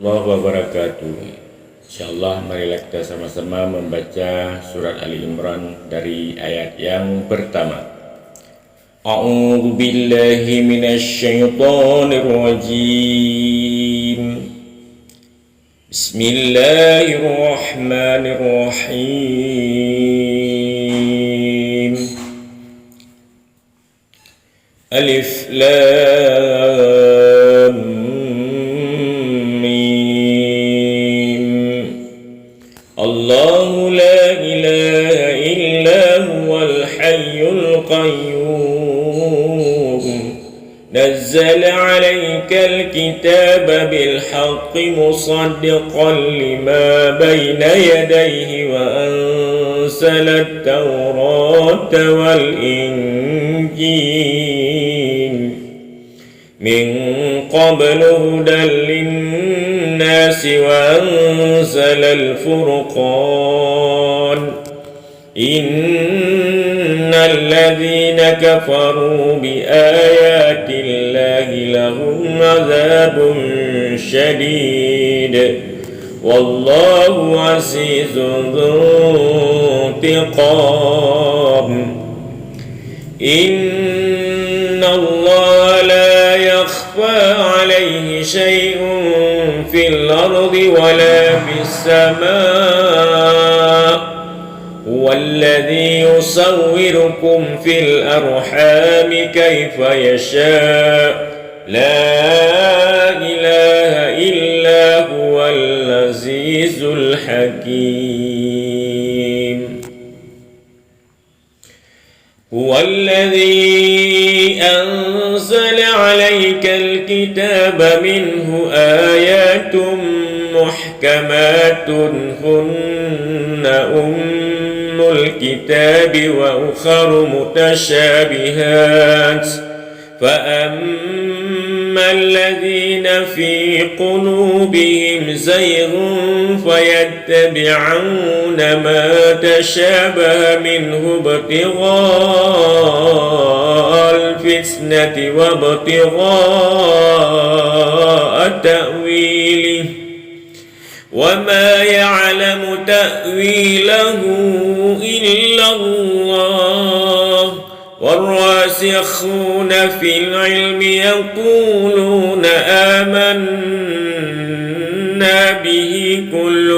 wabarakatuh. Insyaallah marilah kita sama-sama membaca surat Ali Imran dari ayat yang pertama. A'udzu billahi minasy syaithanir rajim. Bismillahirrahmanirrahim. Alif Lam Mim. Allahu la ilaha illa huwal hayyul qayyum. Nazzala 'alaykal kitaba bil haqqi musaddiqan lima bayna yadayhi wa anzala at-taurata wal injil min qablu hudan lin-nasi wa anzala al-furqan. Innal ladzina kafaru bi ayati llahi lahum 'adzabun syadid wallahu 'azizun dzuntiqam. Innallaha la yakhfa 'alaihi syai'un fil ardi wala fis samaa. والذي يصوركم في الأرحام كيف يشاء لا إله إلا هو العزيز الحكيم. هو الذي أنزل عليك الكتاب منه آيات محكمات هن الكتاب وأخر متشابهات فأما الذين في قلوبهم زيغ فيتبعون ما تشابه منه ابتغاء الفتنة وابتغاء تأويله وما يعلم تأويله إلا الله والراسخون في العلم يقولون آمنا به كل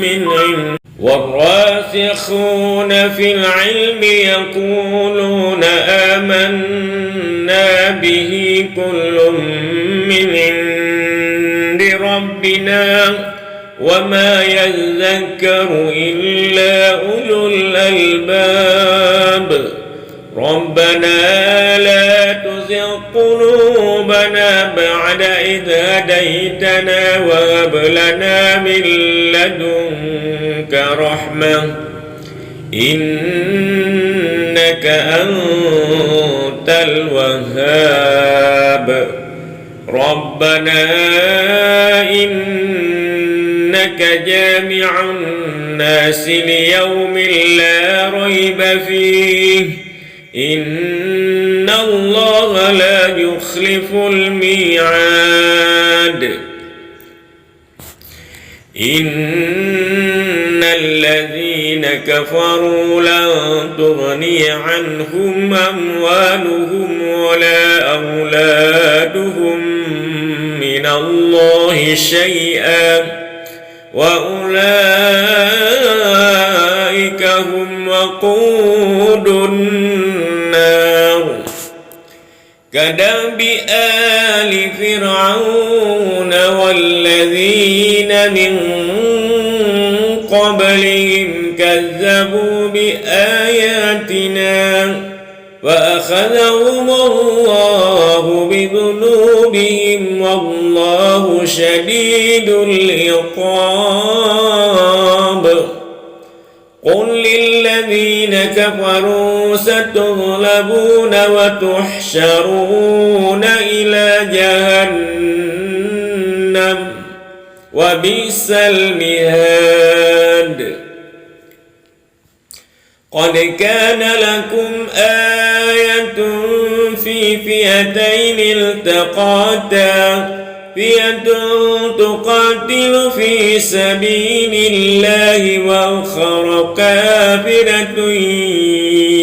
من عند والراسخون في العلم يقولون آمنا به كل من عند ربنا وما يذكر إلا أولو الألباب. ربنا لا تزغ قلوبنا بعد إذ هديتنا وهب لنا من لدنك رحمة إنك أنت الوهاب. ربنا إنك جامع الناس ليوم لا ريب فيه إن الله لا يخلف الميعاد. إن الذين كفروا لن تغني عنهم أموالهم ولا أولادهم من الله شيئا وأولئك هم وقود النار. كدأب آل فرعون والذين من قبلهم كذبوا بآياتنا فأخذهم الله بذنوبهم والله شديد العقاب. قل للذين كفروا ستغلبون وتحشرون إلى جهنم وبئس المهاد. قد كان لكم آية في فئتين التقاتا فئة تقاتل في سبيل الله وأخرى كافرة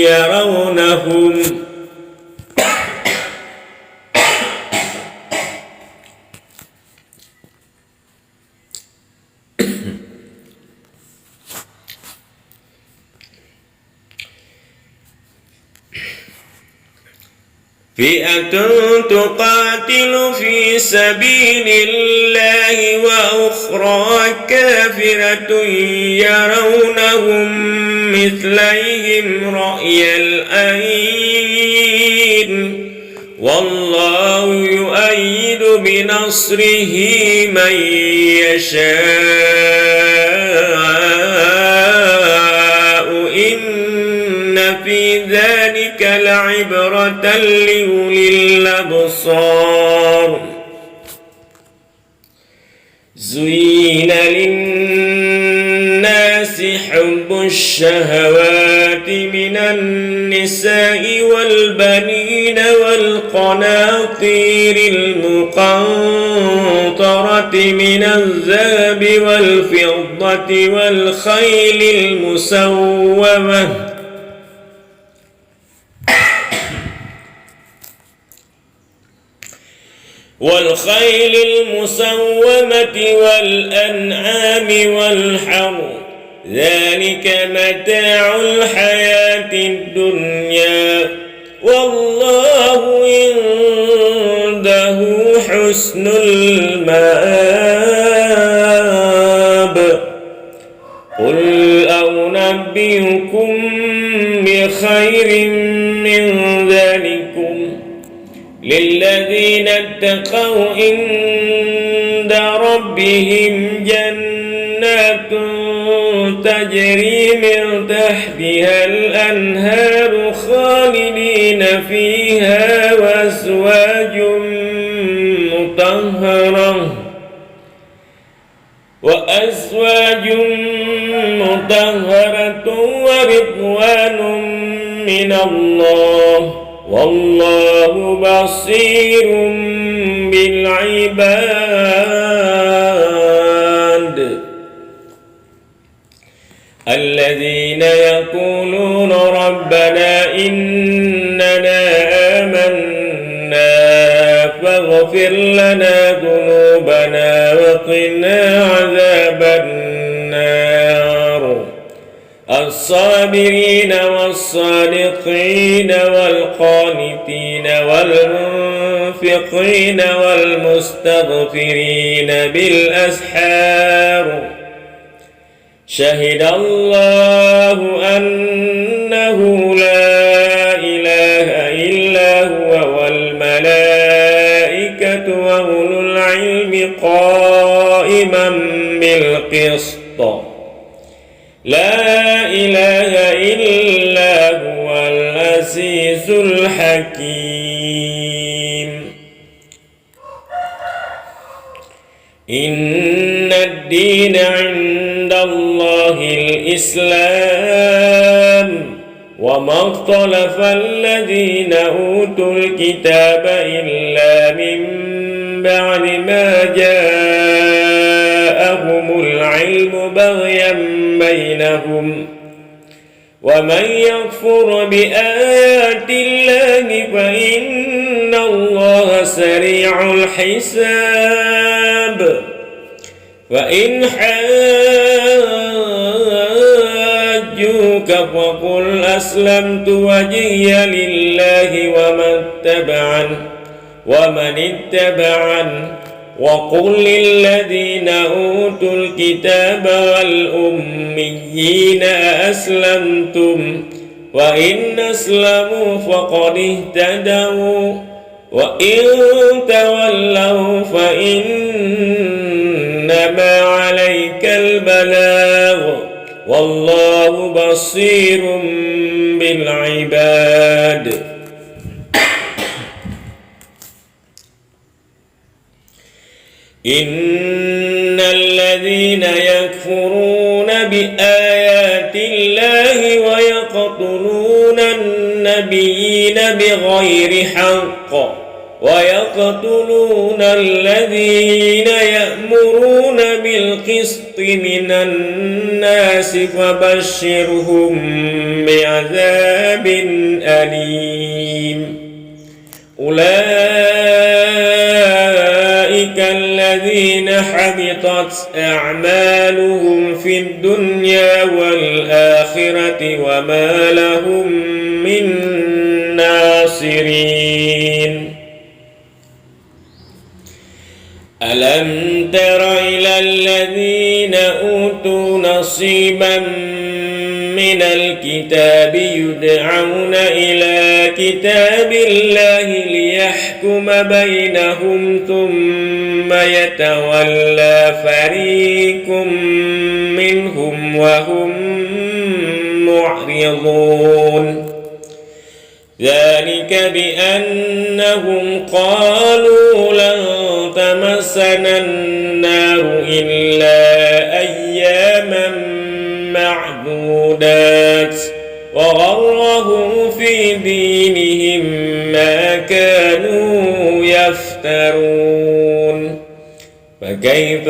يرونهم فئة تقاتل في سبيل الله وأخرى كافرة يرونهم مثليهم رأي العين والله يؤيد بنصره من يشاء إن في ذلك لعبرة لأولي الأبصار زين للناس حب الشهوات من النساء والبنين والقناطير المقنطرة من الذهب والفضة والخيل المسومة والأنعام والحرث ذلك متاع الحياة الدنيا والله عنده حسن المآب قل أنبئكم بخير من ذلكم للذين اتقوا عند ربهم جنات تجري من تحتها الأنهار خالدين فيها وأزواج مطهرة ورضوان من الله والله بصير بالعباد الذين يقولون ربنا إننا آمنا فاغفر لنا ذنوبنا وقنا عذاب النار الصابرين والصادقين والقانتين والمنفقين والمستغفرين بالأسحار شهد الله أنه لا إله إلا هو والملائكة وأولو العلم قائما بالقسط لا إله إلا هو العزيز الحكيم إن الدين عند الله الإسلام وما اختلف الذين أوتوا الكتاب إلا من بعد ما جاءهم العلم بغيا بينهم ومن يكفر بآيات الله فإن الله سريع الحساب فإن حاجوك فقل أسلمت وجهي لله ومن اتبعن وقل للذين أوتوا الكتاب والأميين أسلمتم وإن أسلموا فقد اهتدوا وإن تولوا فإنما عليك البلاغ والله بصير بالعباد إن الذين يكفرون بآيات الله ويقتلون النبيين بغير حق ويقتلون الذين يأمرون بالقسط من الناس فبشرهم بعذاب أليم أولئك الذين حبطت أعمالهم في الدنيا والآخرة وما لهم من ناصرين ألم تر إلى الذين أوتوا نصيبا من الكتاب يدعون إلى كتاب الله ليحكم بينهم ثم يتولى فريق منهم وهم معرضون ذلك بأنهم قالوا لن تمسنا النار إلا أياما معدودات وغرهم في دينهم ما كانوا يفترون فكيف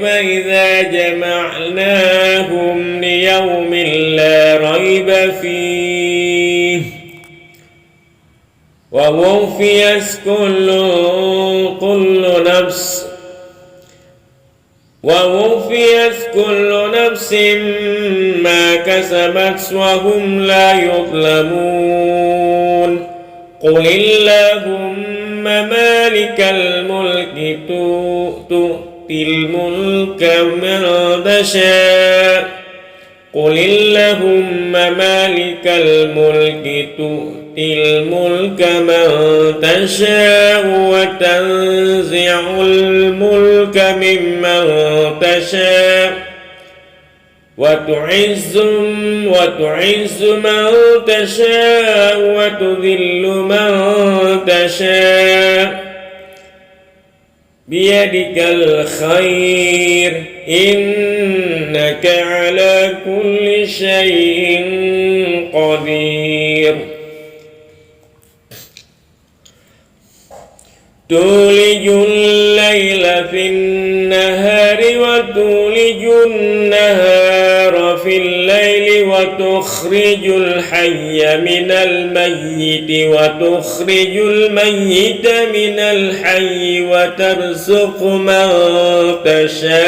إذا جمعناهم ليوم لا ريب فيه ووفيت كل نفس ما كسبت وهم لا يظلمون قل اللهم مالك الملك تؤتي الملك من تشاء قل اللهم مالك الملك تؤتي الملك من تشاء وتنزع الملك ممن تشاء وتعز من تشاء وتذل من تشاء بيدك الخير إنك على كل شيء قدير تولج الليل في النهار وتولج النهار في الليل وتخرج الحي من الميت وتخرج الميت من الحي وترزق من تشاء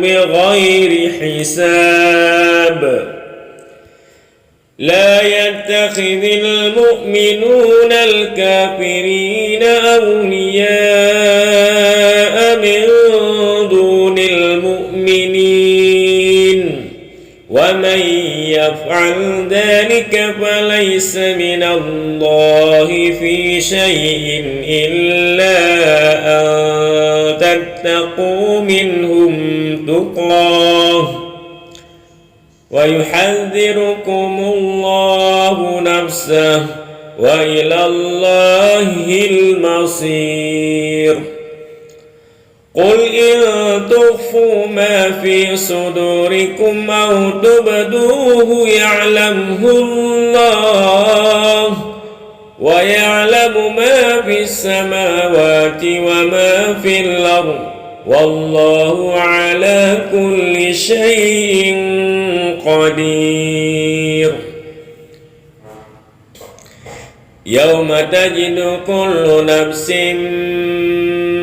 بغير حساب لا يتخذ المؤمنون الكافرين أولياء من دون المؤمنين ومن يفعل ذلك فليس من الله في شيء إلا أن تتقوا منهم تقاه ويحذركم الله نفسه وإلى الله المصير قل إن تخفوا ما في صدوركم أو تبدوه يعلمه الله ويعلم ما في السماوات وما في الأرض والله على كل شيء قدير يوم تجد كل نفس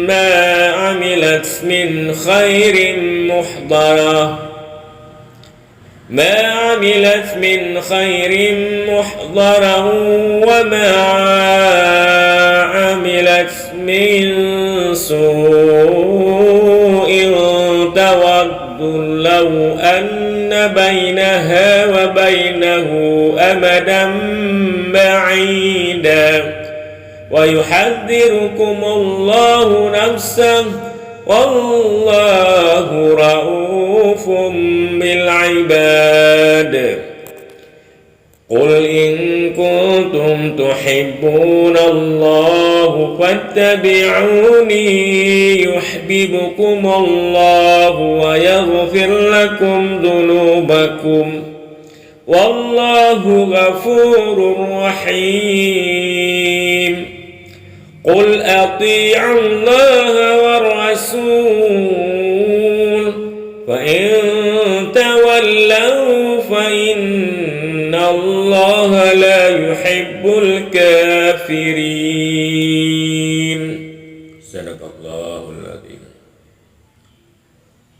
ما عملت من خير محضرا وما عملت من سوء تود لو أن بينها وبينه أمدا بعيدا ويحذركم الله نفسه والله رؤوف بالعباد قل إن كنتم تحبون الله فاتبعوني يحببكم الله ويغفر لكم ذنوبكم والله غفور رحيم. قل أطيعوا الله والرسول فإن تولوا فإن الله لا يحب الكافرين.